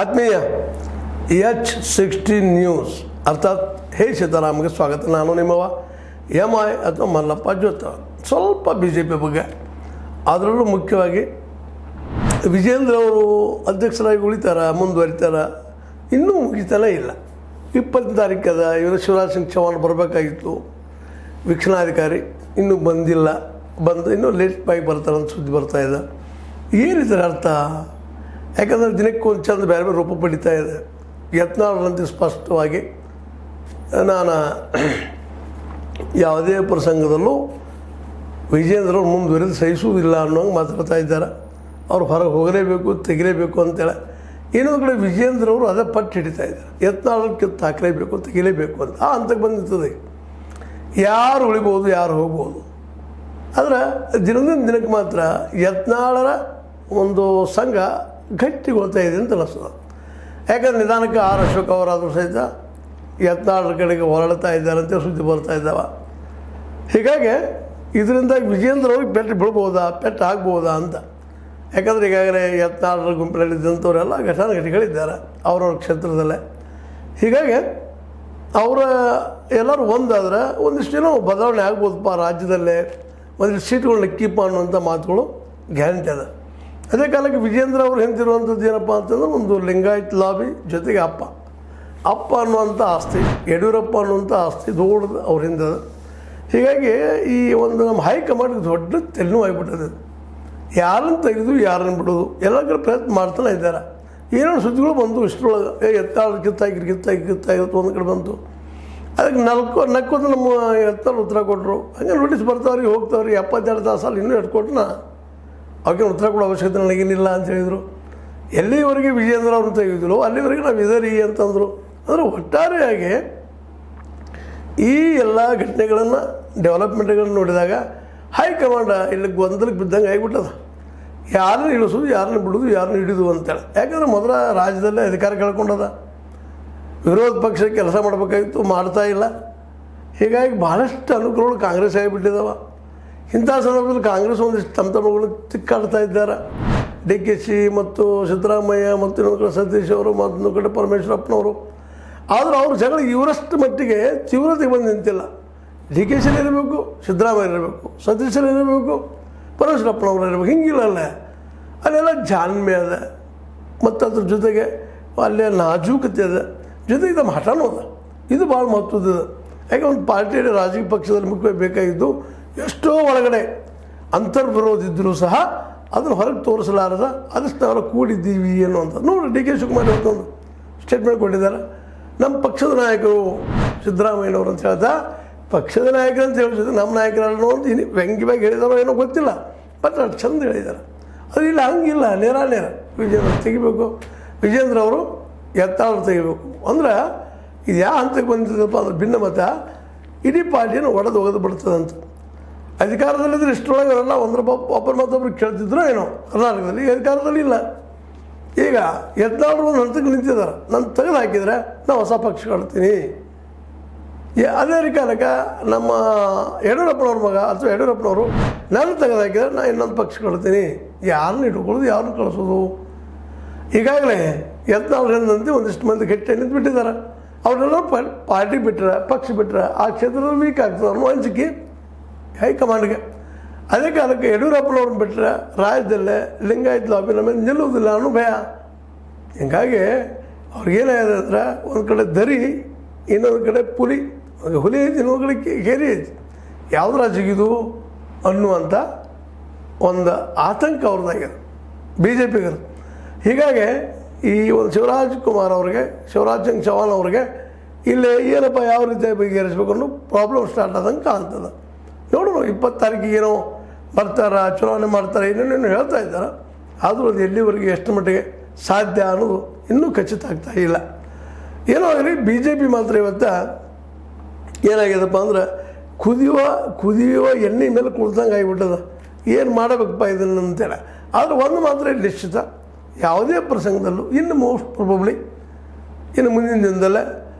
ಆತ್ಮೀಯ H60 news ಅರ್ಥಾತ್ ಹೇ ಸೀತಾರಾಮ್ಗೆ ಸ್ವಾಗತ. ನಾನು ನಿಮ್ಮವ MI ಅಥವಾ ಮಲ್ಲಪ್ಪ ಜೋತ. ಸ್ವಲ್ಪ BJP ಬಗ್ಗೆ, ಅದರಲ್ಲೂ ಮುಖ್ಯವಾಗಿ ವಿಜೇಂದ್ರ ಅವರು ಅಧ್ಯಕ್ಷರಾಗಿ ಮುಂದುವರಿತಾರ, ಇನ್ನೂ ಮುಗಿತಾನೇ ಇಲ್ಲ. 20 ತಾರೀಕದ ಇವರು ಶಿವರಾಜ್ ಸಿಂಗ್ ಚೌಹಾಣ್ ಬರಬೇಕಾಗಿತ್ತು, ವೀಕ್ಷಣಾಧಿಕಾರಿ ಇನ್ನೂ ಬಂದಿಲ್ಲ. ಇನ್ನೂ ಲೇಟ್ ಬಾಗಿ ಬರ್ತಾರಂತ ಸುದ್ದಿ ಬರ್ತಾಯಿದೆ. ಏನಿದೆ ಅರ್ಥ? ಯಾಕಂದರೆ ದಿನಕ್ಕೆ ಒಂದು ಚಂದ ಬೇರೆ ಬೇರೆ ರೂಪ ಪಡಿತಾ ಇದೆ. ಯತ್ನಾಳರಂತೆ ಸ್ಪಷ್ಟವಾಗಿ ನಾನು ಯಾವುದೇ ಪ್ರಸಂಗದಲ್ಲೂ ವಿಜೇಂದ್ರವ್ರು ಮುಂದುವರಿದು ಸಹಿಸುವುದಿಲ್ಲ ಅನ್ನೋಂಗೆ ಮಾತಾಡ್ತಾ ಇದ್ದಾರೆ. ಅವ್ರು ಹೊರಗೆ ಹೋಗಲೇಬೇಕು, ತೆಗಿಲೇಬೇಕು ಅಂತೇಳಿ. ಇನ್ನೊಂದು ಕಡೆ ವಿಜೇಂದ್ರವರು ಅದೇ ಪಟ್ಟು ಹಿಡಿತಾ ಇದ್ದಾರೆ, ಯತ್ನಾಳನ್ನು ಕಿತ್ತು ಹಾಕಲೇಬೇಕು, ತೆಗಿಲೇಬೇಕು ಅಂತ. ಆ ಹಂತಕ್ಕೆ ಬಂದಿರ್ತದೆ. ಯಾರು ಉಳಿಬೋದು, ಯಾರು ಹೋಗ್ಬೋದು. ಆದರೆ ದಿನದಿಂದ ದಿನಕ್ಕೆ ಮಾತ್ರ ಯತ್ನಾಳರ ಒಂದು ಸಂಘ ಗಟ್ಟಿಗೊಳ್ತಾ ಇದೆ ಅಂತ ಅನಿಸ್ತದೆ. ಯಾಕಂದ್ರೆ ನಿಧಾನಕ್ಕೆ ಆರ್ ಅಶೋಕ್ ಅವರಾದರೂ ಸಹಿತ ಯತ್ನಾಳರ ಕಡೆಗೆ ಹೊರಡ್ತಾ ಇದ್ದಾರಂತೆ ಸುದ್ದಿ ಬರ್ತಾ ಇದ್ದಾವೆ. ಹೀಗಾಗಿ ಇದರಿಂದ ವಿಜೇಂದ್ರ ಅವ್ರಿಗೆ ಪೆಟ್ಟು ಬೀಳ್ಬೋದಾ, ಪೆಟ್ಟು ಆಗ್ಬೋದಾ ಅಂತ. ಯಾಕಂದರೆ ಈಗಾಗಲೇ ಯತ್ನಾಳರ ಗುಂಪಿನಲ್ಲಿದ್ದಂಥವರೆಲ್ಲ ಘಟಾನುಘಟಿಗಳಿದ್ದಾರೆ ಅವ್ರವ್ರ ಕ್ಷೇತ್ರದಲ್ಲೇ. ಹೀಗಾಗಿ ಅವರ ಎಲ್ಲರೂ ಒಂದಾದರೆ ಒಂದಿಷ್ಟೇನೋ ಬದಲಾವಣೆ ಆಗ್ಬೋದಪ್ಪ ರಾಜ್ಯದಲ್ಲೇ, ಒಂದಿಷ್ಟು ಸೀಟ್ಗಳನ್ನ ಕೀಪ್ ಅನ್ನುವಂಥ ಮಾತುಗಳು ಗ್ಯಾರಂಟಿ ಅದ. ಅದೇ ಕಾಲಕ್ಕೆ ವಿಜೇಂದ್ರ ಅವರು ಹಿಂದಿರುವಂಥದ್ದು ಏನಪ್ಪ ಅಂತಂದ್ರೆ ಒಂದು ಲಿಂಗಾಯತ್ ಲಾಬಿ ಜೊತೆಗೆ ಅಪ್ಪ ಅನ್ನುವಂಥ ಆಸ್ತಿ, ಯಡಿಯೂರಪ್ಪ ಅನ್ನುವಂಥ ಆಸ್ತಿ ದೊಡ್ಡದು ಅವ್ರ ಹಿಂದೆ. ಹೀಗಾಗಿ ಈ ಒಂದು ನಮ್ಮ ಹೈಕಮಾಂಡ್ಗೆ ದೊಡ್ಡ ತೆಲ್ಲು ಆಗಿಬಿಟ್ಟದೆ. ಯಾರನ್ನು ತೆಗೆದು ಯಾರನ್ನು ಬಿಡೋದು ಎಲ್ಲ ಕಡೆ ಪ್ರಯತ್ನ ಮಾಡ್ತಾನೆ ಇದ್ದಾರೆ. ಏನೋ ಸುದ್ದಿಗಳು ಬಂದು ಇಷ್ಟರೊಳಗೆ ಎತ್ತಾಳು ಕಿತ್ತಾಗಿತ್ತು ಒಂದು ಕಡೆ ಬಂತು. ಅದಕ್ಕೆ ನಕ್ಕೋದು ನಮ್ಮ ಎತ್ತಾಳು ಉತ್ತರ ಕೊಟ್ಟರು. ಹಂಗೆ ನೋಟಿಸ್ ಬರ್ತಾವ್ರಿ, ಹೋಗ್ತಾವ್ರಿ, 72 ತಾಸಲ್ಲಿ ಇನ್ನೂ ಇಟ್ಕೊಟ್ನ ಅವಕ್ಕೆ ಉತ್ತರ ಕೊಡೋ ಅವಶ್ಯಕತೆ ನನಗೇನಿಲ್ಲ ಅಂತ ಹೇಳಿದರು. ಎಲ್ಲಿವರೆಗೆ ವಿಜೇಂದ್ರ ಅವ್ರನ್ನ ತೆಗೆದಿದ್ರು ಅಲ್ಲಿವರೆಗೆ ನಾವು ಇದರಿ ಅಂತಂದರು. ಅಂದರೆ ಒಟ್ಟಾರೆಯಾಗಿ ಈ ಎಲ್ಲ ಘಟನೆಗಳನ್ನು ಡೆವಲಪ್ಮೆಂಟ್ಗಳನ್ನು ನೋಡಿದಾಗ ಹೈಕಮಾಂಡ್ ಇಲ್ಲಿ ಗೊಂದಲಕ್ಕೆ ಬಿದ್ದಂಗೆ ಆಗಿಬಿಟ್ಟದ. ಯಾರನ್ನ ಇಳಿಸೋದು, ಯಾರನ್ನ ಬಿಡೋದು, ಯಾರನ್ನ ಹಿಡಿದು ಅಂತೇಳಿ. ಯಾಕಂದರೆ ಮೊದಲ ರಾಜ್ಯದಲ್ಲೇ ಅಧಿಕಾರ ಕಳ್ಕೊಂಡದ. ವಿರೋಧ ಪಕ್ಷ ಕೆಲಸ ಮಾಡಬೇಕಾಗಿತ್ತು, ಮಾಡ್ತಾ ಇಲ್ಲ. ಹೀಗಾಗಿ ಭಾಳಷ್ಟು ಅನುಕೂಲಗಳು ಕಾಂಗ್ರೆಸ್ ಆಗಿಬಿಟ್ಟಿದ್ದಾವ. ಇಂಥ ಸಂದರ್ಭದಲ್ಲಿ ಕಾಂಗ್ರೆಸ್ ಒಂದಿಷ್ಟು ತಮ್ಮಗಳು ತಿಕ್ಕಾಡ್ತಾ ಇದ್ದಾರೆ. DK ಮತ್ತು ಸಿದ್ದರಾಮಯ್ಯ ಮತ್ತು ಇನ್ನೊಂದು ಕಡೆ ಸತೀಶ್ ಅವರು, ಮತ್ತೊಂದು ಕಡೆ ಪರಮೇಶ್ವರಪ್ಪನವರು. ಆದರೂ ಅವ್ರ ಜಗಳ ಇವರಷ್ಟು ಮಟ್ಟಿಗೆ ತೀವ್ರತೆಗೆ ಬಂದು ನಿಂತಿಲ್ಲ. DK ಇರಬೇಕು, ಸಿದ್ದರಾಮಯ್ಯ ಇರಬೇಕು, ಸತೀಶಲ್ಲಿ ಇರಬೇಕು, ಪರಮೇಶ್ವರಪ್ಪನವ್ರು ಇರಬೇಕು. ಹಿಂಗಿಲ್ಲಲ್ಲ, ಅಲ್ಲೆಲ್ಲ ಜಾಣ್ಮೆ ಅದ, ಮತ್ತು ಅದ್ರ ಜೊತೆಗೆ ಅಲ್ಲೇ ನಾಜೂಕತೆ ಅದ, ಜೊತೆಗೆ ನಮ್ಮ ಹಠನೂ ಅದ. ಇದು ಭಾಳ ಮಹತ್ವದ. ಯಾಕೆ ಒಂದು ಪಾರ್ಟಿಯಲ್ಲಿ ರಾಜಕೀಯ ಪಕ್ಷದಲ್ಲಿ ಮುಖ್ಯವಾಗಿ ಬೇಕಾಗಿದ್ದು ಎಷ್ಟೋ ಒಳಗಡೆ ಅಂತರ್ವಿರೋಧಿದ್ದರೂ ಸಹ ಅದನ್ನು ಹೊರಗೆ ತೋರಿಸಲಾರದ ಅದಷ್ಟು ನಾವೆಲ್ಲ ಕೂಡಿದ್ದೀವಿ ಅನ್ನುವಂಥ. ನೋಡಿ DK ಶಿವಕುಮಾರ್ ಇವತ್ತೊಂದು ಸ್ಟೇಟ್ಮೆಂಟ್ ಕೊಟ್ಟಿದ್ದಾರೆ. ನಮ್ಮ ಪಕ್ಷದ ನಾಯಕರು ಸಿದ್ದರಾಮಯ್ಯನವರು ಅಂತ ಹೇಳ್ತಾ, ಪಕ್ಷದ ನಾಯಕರು ಅಂತ ಹೇಳಿದ್ರೆ ನಮ್ಮ ನಾಯಕರಲ್ಲೋ ಅಂತ ವ್ಯಂಗ್ಯವಾಗಿ ಹೇಳಿದಾರೋ ಏನೋ ಗೊತ್ತಿಲ್ಲ, ಬಟ್ ಅದು ಚಂದ ಹೇಳಿದ್ದಾರೆ. ಅದು ಇಲ್ಲ, ಹಂಗಿಲ್ಲ, ನೇರ ವಿಜೇಂದ್ರ ತೆಗಿಬೇಕು, ವಿಜೇಂದ್ರ ಅವರು ಎತ್ತಾಳು ತೆಗಿಬೇಕು. ಅಂದ್ರೆ ಇದು ಯಾವ ಹಂತಕ್ಕೆ ಬಂದಿದ್ದಪ್ಪ ಅಂದ್ರೆ ಭಿನ್ನಮತ ಇಡೀ ಪಾರ್ಟಿಯನ್ನು ಒಡೆದು ಬಿಡ್ತದಂತ. ಅಧಿಕಾರದಲ್ಲಿದ್ದರೆ ಇಷ್ಟರೊಳಗೆ ಅವರೆಲ್ಲ ಒಬ್ಬರು ಮತ್ತೊಬ್ಬರು ಕೇಳ್ತಿದ್ರು ಏನೋ. ಕರ್ನಾಟಕದಲ್ಲಿ ಅಧಿಕಾರದಲ್ಲಿ ಇಲ್ಲ. ಈಗ ಯತ್ನಾಳರು ಒಂದು ಹಂತಕ್ಕೆ ನಿಂತಿದ್ದಾರೆ. ನಾನು ತೆಗೆದು ಹಾಕಿದರೆ ನಾನು ಹೊಸ ಪಕ್ಷ ಕಾಡ್ತೀನಿ. ಅದೇ ಕಾಲಕ್ಕೆ ನಮ್ಮ ಯಡಿಯೂರಪ್ಪನವ್ರ ಮಗ ಅಥವಾ ಯಡಿಯೂರಪ್ಪನವರು ನಾನು ತೆಗೆದು ಹಾಕಿದರೆ ನಾನು ಇನ್ನೊಂದು ಪಕ್ಷ ಕಾಡ್ತೀನಿ. ಯಾರನ್ನ ಇಟ್ಕೊಳ್ಳೋದು, ಯಾರನ್ನ ಕಳಿಸೋದು? ಈಗಾಗಲೇ ಯತ್ನಾಳರಿಂದಂತೆ ಒಂದಿಷ್ಟು ಮಂದಿ ಗಟ್ಟಿ ನಿಂತುಬಿಟ್ಟಿದ್ದಾರೆ. ಅವರೆಲ್ಲ ಪಾರ್ಟಿ ಬಿಟ್ಟರೆ, ಪಕ್ಷ ಬಿಟ್ಟರೆ ಆ ಕ್ಷೇತ್ರದಲ್ಲಿ ವೀಕ್ ಆಗ್ತದೆ ಅನ್ನೋ ಅಂಜಿಕೆ ಹೈಕಮಾಂಡ್ಗೆ. ಅದೇ ಕಾಲಕ್ಕೆ ಯಡಿಯೂರಪ್ಪನವ್ರನ್ನ ಬಿಟ್ಟರೆ ರಾಜ್ಯದಲ್ಲೇ ಲಿಂಗಾಯತ್ ಲಾಬಿ ನಮಗೆ ನಿಲ್ಲುವುದಿಲ್ಲ ಅನ್ನೋ ಭಯ. ಹೀಗಾಗಿ ಅವ್ರಿಗೇನಾಗಿದೆ ಅಂದರೆ ಒಂದು ಕಡೆ ದರಿ, ಇನ್ನೊಂದು ಕಡೆ ಹುಲಿ ಐತಿ, ಇನ್ನೊಂದು ಕಡೆ ಕೇರಿ ಐತಿ. ಯಾವ್ದು ರಾಜ್ಯಗಿದು ಅನ್ನುವಂಥ ಒಂದು ಆತಂಕ ಅವ್ರದ್ದಾಗಿದೆ BJPಗರು. ಹೀಗಾಗಿ ಈ ಒಂದು ಶಿವರಾಜ್ ಸಿಂಗ್ ಚೌಹಾಣ್ ಅವ್ರಿಗೆ ಇಲ್ಲೇ ಏನಪ್ಪ ಯಾವ ರೀತಿ ಬಗೆಹರಿಸ್ಬೇಕು ಅನ್ನೋ ಪ್ರಾಬ್ಲಮ್ ಸ್ಟಾರ್ಟ್ ಆದಂಗೆ ಕಾಣ್ತದೆ. ನೋಡೋಣ, 20 ತಾರೀಕಿಗೇನೋ ಬರ್ತಾರೆ, ಚುನಾವಣೆ ಮಾಡ್ತಾರೆ, ಇನ್ನೇನು ಹೇಳ್ತಾ ಇದ್ದಾರೆ. ಆದರೂ ಅದು ಎಲ್ಲಿವರೆಗೆ ಎಷ್ಟು ಮಟ್ಟಿಗೆ ಸಾಧ್ಯ ಅನ್ನೋದು ಇನ್ನೂ ಖಚಿತ ಆಗ್ತಾ ಇಲ್ಲ. ಏನೋ ಆಗಲಿ BJP ಮಾತ್ರ ಇವತ್ತು ಏನಾಗಿದೆಪ್ಪ ಅಂದ್ರೆ ಕುದಿಯುವ ಎಣ್ಣೆ ಮೇಲೆ ಕುಳ್ದಂಗೆ ಆಗಿಬಿಟ್ಟದ. ಏನು ಮಾಡಬೇಕಪ್ಪ ಇದನ್ನು ಅಂತೇಳಿ. ಆದರೆ ಒಂದು ಮಾತ್ರ ನಿಶ್ಚಿತ, ಯಾವುದೇ ಪ್ರಸಂಗದಲ್ಲೂ ಇನ್ನು ಮೋಸ್ಟ್ ಪ್ರೊಬಬ್ಲಿ ಇನ್ನು ಮುಂದಿನ ದಿನದಲ್ಲೇ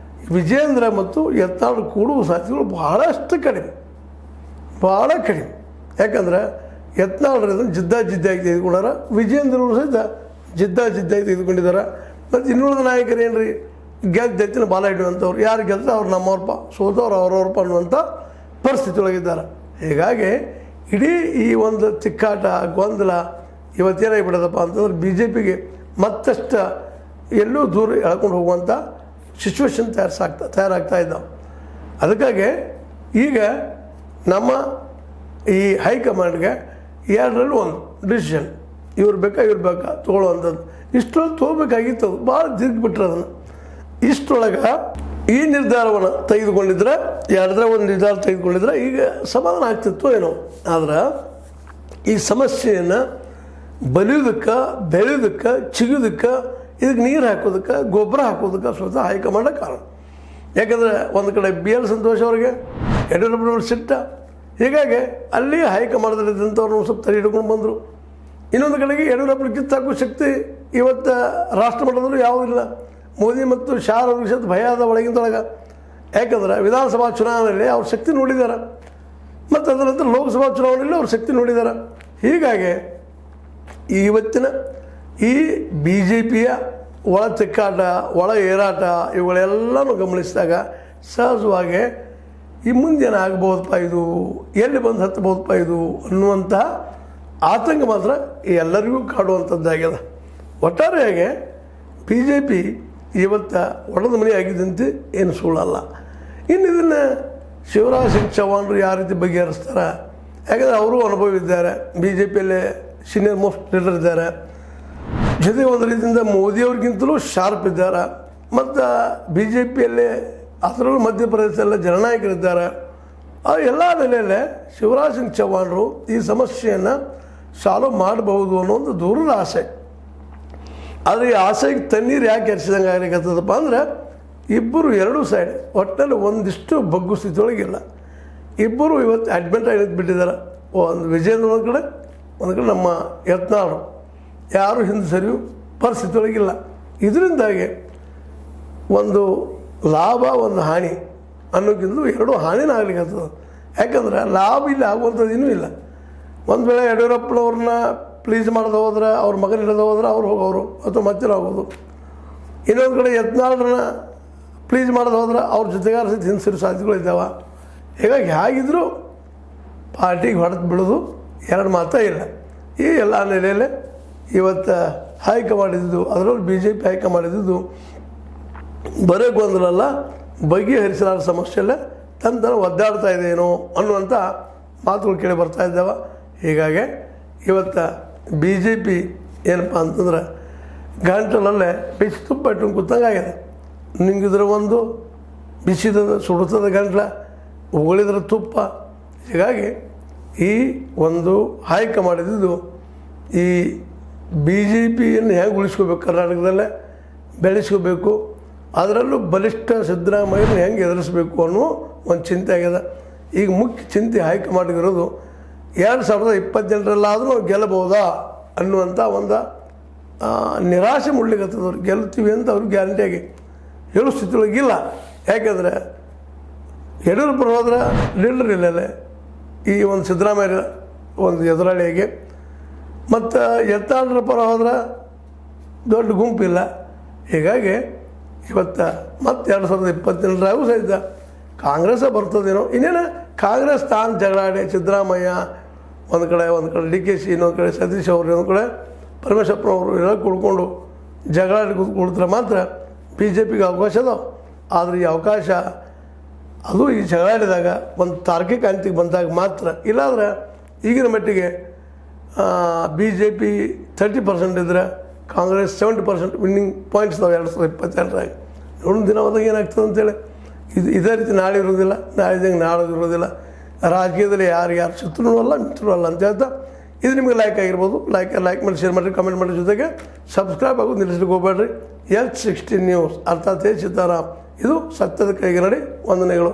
ವಿಜೇಂದ್ರ ಮತ್ತು ಯತ್ನಾಳ್ ಕೂಡುವ ಸಾಧ್ಯತೆಗಳು ಭಾಳಷ್ಟು ಕಡಿಮೆ. ಯಾಕಂದರೆ ಯತ್ನಾಳ್ ಜಿದ್ದಾಗಿ ತೆಗೆದುಕೊಂಡಾರ, ವಿಜೇಂದ್ರವರು ಸಹಿತ ಜಿದ್ದಾಗಿ ತೆಗೆದುಕೊಂಡಿದ್ದಾರೆ. ಮತ್ತು ಇನ್ನುಳಿದ ನಾಯಕರು ಏನು ರೀ, ಗೆದ್ದೆತ್ತಿನ ಬಾಲ ಹಿಡಿಯುವಂಥವ್ರು, ಯಾರು ಗೆದ್ದರೆ ಅವ್ರು ನಮ್ಮವ್ರಪ್ಪ, ಸೋತವ್ರು ಅವ್ರವ್ರಪ್ಪ ಅನ್ನುವಂಥ ಪರಿಸ್ಥಿತಿ ಒಳಗಿದ್ದಾರೆ. ಹೀಗಾಗಿ ಇಡೀ ಈ ಒಂದು ತಿಕ್ಕಾಟ ಗೊಂದಲ ಇವತ್ತೇನಾಗಿಬಿಡೋದಪ್ಪ ಅಂತಂದ್ರೆ BJPಗೆ ಮತ್ತಷ್ಟು ಎಲ್ಲೂ ದೂರ ಎಳ್ಕೊಂಡು ಹೋಗುವಂಥ ಸಿಚುವೇಶನ್ ತಯಾರಾಗ್ತಾ ಇದ್ದಾವೆ. ಅದಕ್ಕಾಗಿ ಈಗ ನಮ್ಮ ಈ ಹೈಕಮಾಂಡ್ಗೆ ಎರಡರಲ್ಲೂ ಒಂದು ಡಿಸಿಷನ್, ಇವ್ರು ಬೇಕಾ ತೊಗೊಳ್ಳೋವಂಥದ್ದು. ಇಷ್ಟೊಳಗೆ ತೊಗೋಬೇಕಾಗಿತ್ತು, ಅದು ಭಾಳ ದಿಗ್ಬಿಟ್ರೆ ಅದನ್ನು. ಇಷ್ಟರೊಳಗೆ ಈ ನಿರ್ಧಾರವನ್ನು ತೆಗೆದುಕೊಂಡಿದ್ರೆ, ಎರಡರ ಒಂದು ನಿರ್ಧಾರ ತೆಗೆದುಕೊಂಡಿದ್ರೆ ಈಗ ಸಮಾಧಾನ ಆಗ್ತಿತ್ತು ಏನೋ. ಆದ್ರೆ ಈ ಸಮಸ್ಯೆಯನ್ನು ಬಲಿಯೋದಕ್ಕೆ, ಬೆಳೆಯೋದಕ್ಕೆ, ಚಿಗೋದಕ್ಕೆ, ಇದಕ್ಕೆ ನೀರು ಹಾಕೋದಕ್ಕೆ, ಗೊಬ್ಬರ ಹಾಕೋದಕ್ಕೆ ಸ್ವತಃ ಹೈಕಮಾಂಡ ಕಾರಣ. ಯಾಕಂದರೆ ಒಂದು ಕಡೆ BL ಸಂತೋಷ್ ಅವರಿಗೆ ಯಡಿಯೂರಪ್ಪನವ್ರು ಸಿಟ್ಟ, ಹೀಗಾಗಿ ಅಲ್ಲಿ ಹೈಕಮಾಂಡದಲ್ಲಿದ್ದಂಥವ್ರು ಸ್ವಲ್ಪ ತಲೆ ಹಿಡ್ಕೊಂಡು ಬಂದರು. ಇನ್ನೊಂದು ಕಡೆಗೆ ಯಡಿಯೂರಪ್ಪನ ಕಿತ್ತಾಕೋ ಶಕ್ತಿ ಇವತ್ತು ರಾಷ್ಟ್ರ ಮಟ್ಟದಲ್ಲೂ ಯಾವುದಿಲ್ಲ. ಮೋದಿ ಮತ್ತು ಶಾ ಅವ್ರ ವಿಷಯದ ಭಯ ಆದ ಒಳಗಿಂದೊಳಗೆ. ಯಾಕಂದ್ರೆ ವಿಧಾನಸಭಾ ಚುನಾವಣೆಯಲ್ಲಿ ಅವ್ರ ಶಕ್ತಿ ನೋಡಿದ್ದಾರೆ, ಮತ್ತು ಅದರ ನಂತರ ಲೋಕಸಭಾ ಚುನಾವಣೆಯಲ್ಲಿ ಅವ್ರ ಶಕ್ತಿ ನೋಡಿದ್ದಾರೆ. ಹೀಗಾಗಿ ಇವತ್ತಿನ ಈ BJPಯ ಒಳ ತಿಕ್ಕಾಟ, ಒಳ ಏರಾಟ ಇವುಗಳೆಲ್ಲನೂ ಗಮನಿಸಿದಾಗ ಸಹಜವಾಗಿ ಈ ಮುಂದೇನು ಆಗ್ಬೋದಪ್ಪ, ಇದು ಎಲ್ಲಿ ಬಂದು ಹತ್ತಬಹುದಪ್ಪ ಇದು ಅನ್ನುವಂಥ ಆತಂಕ ಮಾತ್ರ ಎಲ್ಲರಿಗೂ ಕಾಡುವಂಥದ್ದಾಗ್ಯದ. ಒಟ್ಟಾರೆಯಾಗಿ BJP ಇವತ್ತು ಒಡೆದ ಮನೆ ಆಗಿದ್ದಂತೆ ಏನು ಸುಳ್ಳಲ್ಲ. ಇನ್ನು ಇದನ್ನು ಶಿವರಾಜ್ ಸಿಂಗ್ ಚೌಹಾಣ್ರು ಯಾವ ರೀತಿ ಬಗೆಹರಿಸ್ತಾರೆ, ಯಾಕಂದರೆ ಅವರು ಅನುಭವ ಇದ್ದಾರೆ, BJPಯಲ್ಲೇ ಸೀನಿಯರ್ ಮೋಸ್ಟ್ ಲೀಡರ್ ಇದ್ದಾರೆ, ಜೊತೆಗೆ ಒಂದು ರೀತಿಯಿಂದ ಮೋದಿಯವ್ರಿಗಿಂತಲೂ ಶಾರ್ಪ್ ಇದ್ದಾರೆ, ಮತ್ತು BJPಯಲ್ಲೇ ಅದರಲ್ಲೂ ಮಧ್ಯಪ್ರದೇಶದಲ್ಲೇ ಜನನಾಯಕರಿದ್ದಾರೆ. ಆ ಎಲ್ಲ ನೆಲೆಯಲ್ಲೇ ಶಿವರಾಜ್ ಸಿಂಗ್ ಚೌಹಾಣ್ರು ಈ ಸಮಸ್ಯೆಯನ್ನು ಸಾಲ್ವ್ ಮಾಡಬಹುದು ಅನ್ನೋ ಒಂದು ದೂರದ ಆಸೆ. ಆದರೆ ಈ ಆಸೆಗೆ ತಣ್ಣೀರು ಯಾಕೆ ಹರಿಸಿದಂಗೆ ಆಗಲಿಕ್ಕತ್ತದಪ್ಪ ಅಂದರೆ ಇಬ್ಬರು ಎರಡೂ ಸೈಡ್ ಒಟ್ಟಿನಲ್ಲಿ ಒಂದಿಷ್ಟು ಬಗ್ಗು ಸ್ಥಿತಿಯೊಳಗಿಲ್ಲ. ಇಬ್ಬರು ಇವತ್ತು ಅಡ್ಮಿಟ್ ಆಗಿ ಬಿಟ್ಟಿದ್ದಾರೆ. ಒಂದು ವಿಜೇಂದ್ರ ಒಂದು ಕಡೆ ನಮ್ಮ ಯತ್ನಾಳರು ಯಾರು ಹಿಂದೆ ಸರಿಯು ಪರಿಸ್ಥಿತಿ ಒಳಗಿಲ್ಲ. ಇದರಿಂದಾಗಿ ಒಂದು ಲಾಭ ಒಂದು ಹಾನಿ ಅನ್ನೋಕ್ಕಿಂತ ಎರಡೂ ಹಾನಿನ ಆಗ್ಲಿಕ್ಕತ್ತದ. ಯಾಕಂದ್ರೆ ಲಾಭ ಇಲ್ಲಿ ಆಗುವಂಥದ್ದು ಇನ್ನೂ ಇಲ್ಲ. ಒಂದು ವೇಳೆ ಯಡಿಯೂರಪ್ಪನವ್ರನ್ನ ಪ್ಲೀಸ್ ಮಾಡೋದು ಹೋದ್ರೆ, ಅವ್ರ ಮಗನ ಹಿಡಿದು ಹೋದ್ರೆ ಅವ್ರು ಹೋಗೋರು ಅಥವಾ ಮತ್ತೆ ಹೋಗೋದು. ಇನ್ನೊಂದು ಕಡೆ ಯತ್ನಾಳರನ್ನ ಪ್ಲೀಸ್ ಮಾಡೋದು ಹೋದ್ರೆ ಅವ್ರ ಜೊತೆಗಾರ ಸಹಿತ ಹಿಂದಿರೋ ಸಾಧ್ಯತೆಗಳಿದ್ದಾವೆ. ಹೀಗಾಗಿ ಹೇಗಿದ್ದರೂ ಪಾರ್ಟಿಗೆ ಹೊಡೆದು ಬಿಡೋದು ಎರಡು ಮಾತೇ ಇಲ್ಲ. ಈ ಎಲ್ಲ ನೆಲೆಯಲ್ಲೇ ಇವತ್ತು ಹೈಕಮಾಂಡ್ ಇದ್ದಿದ್ದು, ಅದರಲ್ಲೂ BJP ಹೈಕಮಾಂಡ್ ಇದ್ದಿದ್ದು ಬರೀ ಗೊಂದಲಲ್ಲ, ಬಗೆಹರಿಸಲಾದ ಸಮಸ್ಯೆಯಲ್ಲೇ ತನ್ನ ಒದ್ದಾಡ್ತಾ ಇದೆಯೇನೋ ಅನ್ನುವಂಥ ಮಾತುಗಳು ಕೇಳಿ ಬರ್ತಾ ಇದ್ದಾವೆ. ಹೀಗಾಗಿ ಇವತ್ತು BJP ಏನಪ್ಪ ಅಂತಂದ್ರೆ ಗಂಟಲಲ್ಲೇ ಬಿಸಿ ತುಪ್ಪ ಇಟ್ಕೊಂಡು ಕೂತಂಗಾಗಿದೆ. ನಿಂಗಿದ್ರೆ ಒಂದು ಬಿಸಿದ ಸುಡುತ್ತದೆ ಗಂಟ್ಲ, ಉಗುಳಿದ್ರೆ ತುಪ್ಪ. ಹೀಗಾಗಿ ಈ ಒಂದು ಹೈಕಮಾಂಡ್ ಇದ್ದಿದ್ದು ಈ BJPಯನ್ನು ಹೇಗೆ ಉಳಿಸ್ಕೋಬೇಕು, ಕರ್ನಾಟಕದಲ್ಲೇ ಬೆಳೆಸ್ಕೋಬೇಕು, ಅದರಲ್ಲೂ ಬಲಿಷ್ಠ ಸಿದ್ದರಾಮಯ್ಯನ ಹೆಂಗೆ ಎದುರಿಸಬೇಕು ಅನ್ನೋ ಒಂದು ಚಿಂತೆ ಆಗಿದೆ. ಈಗ ಮುಖ್ಯ ಚಿಂತೆ ಹೈಕಮಾಂಡ್ಗಿರೋದು 2028ರಲ್ಲಾದರೂ ನಾವು ಗೆಲ್ಲಬಹುದಾ ಅನ್ನುವಂಥ ಒಂದು ನಿರಾಶೆ ಮುಡ್ಲಿಕ್ಕತ್ತದವ್ರು. ಗೆಲ್ತೀವಿ ಅಂತ ಅವ್ರಿಗೆ ಗ್ಯಾರಂಟಿಯಾಗಿ ಹೇಳೋ ಸ್ಥಿತಿಯೊಳಗಿಲ್ಲ. ಯಾಕೆಂದರೆ ಯಡಿಯೂರಪ್ಪರು ಹೋದ್ರೆ ಲೀಡರ್ ಇಲ್ಲೇ ಈ ಒಂದು ಸಿದ್ದರಾಮಯ್ಯ ಒಂದು ಎದುರಾಳಿಯಾಗಿ, ಮತ್ತು ಯತ್ನಾಳರ ಪರ ಹೋದ್ರೆ ದೊಡ್ಡ ಗುಂಪಿಲ್ಲ. ಹೀಗಾಗಿ ಇವತ್ತು ಮತ್ತೆ 2028ರಾಗೂ ಸಹಿತ ಕಾಂಗ್ರೆಸ್ಸೇ ಬರ್ತದೇನೋ. ಇನ್ನೇನು ಕಾಂಗ್ರೆಸ್ ತಾನು ಜಗಳಾಡಿ ಸಿದ್ದರಾಮಯ್ಯ ಒಂದು ಕಡೆ DKC, ಇನ್ನೊಂದು ಕಡೆ ಸತೀಶ್ ಅವರು, ಇನ್ನೊಂದು ಕಡೆ ಪರಮೇಶ್ವರಪ್ಪನವರು ಎಲ್ಲ ಕುಡ್ಕೊಂಡು ಜಗಳಾಡಿ ಕುಳಿತರೆ ಮಾತ್ರ BJPಗೆ ಅವಕಾಶ ಅದಾವೆ. ಆದರೆ ಈ ಅವಕಾಶ ಅದು ಈ ಜಗಳಾಡಿದಾಗ ಒಂದು ತಾರ್ಕಿಕ ಅಂತಿಗೆ ಬಂದಾಗ ಮಾತ್ರ. ಇಲ್ಲಾಂದ್ರೆ ಈಗಿನ ಮಟ್ಟಿಗೆ BJP 30% ಇದ್ದರೆ ಕಾಂಗ್ರೆಸ್ 70% ವಿನ್ನಿಂಗ್ ಪಾಯಿಂಟ್ಸ್ ನಾವು 2022ರಾಗಿ ನೋಡೋಣ. ದಿನ ಹೋದಾಗ ಏನಾಗ್ತದೆ ಅಂತೇಳಿ ಇದೇ ರೀತಿ ನಾಳೆ ಇರೋದಿಲ್ಲ, ನಾಳಿದಂಗೆ ನಾಳೆ ಇರೋದಿಲ್ಲ. ರಾಜಕೀಯದಲ್ಲಿ ಯಾರು ಶತ್ರುನೂ ಅಲ್ಲ ಮಿತ್ರನೂ ಅಲ್ಲ ಅಂತ ಹೇಳ್ತಾ, ಇದು ನಿಮಗೆ ಲೈಕ್ ಆಗಿರ್ಬೋದು. ಲೈಕ್ ಮಾಡಿ, ಶೇರ್ ಮಾಡಿರಿ, ಕಮೆಂಟ್ ಮಾಡಿ, ಜೊತೆಗೆ ಸಬ್ಸ್ಕ್ರೈಬ್ ಆಗೋದು ನಿಲ್ಲಿಸ್ಲಿಕ್ಕೆ ಹೋಗಬೇಡ್ರಿ. H16 ನ್ಯೂಸ್ ಅರ್ಥಾತ್ ಸಿದ್ದಾರಾಮ್, ಇದು ಸತ್ಯದ ಕೈಗೆ ನಡಿ. ವಂದನೆಗಳು.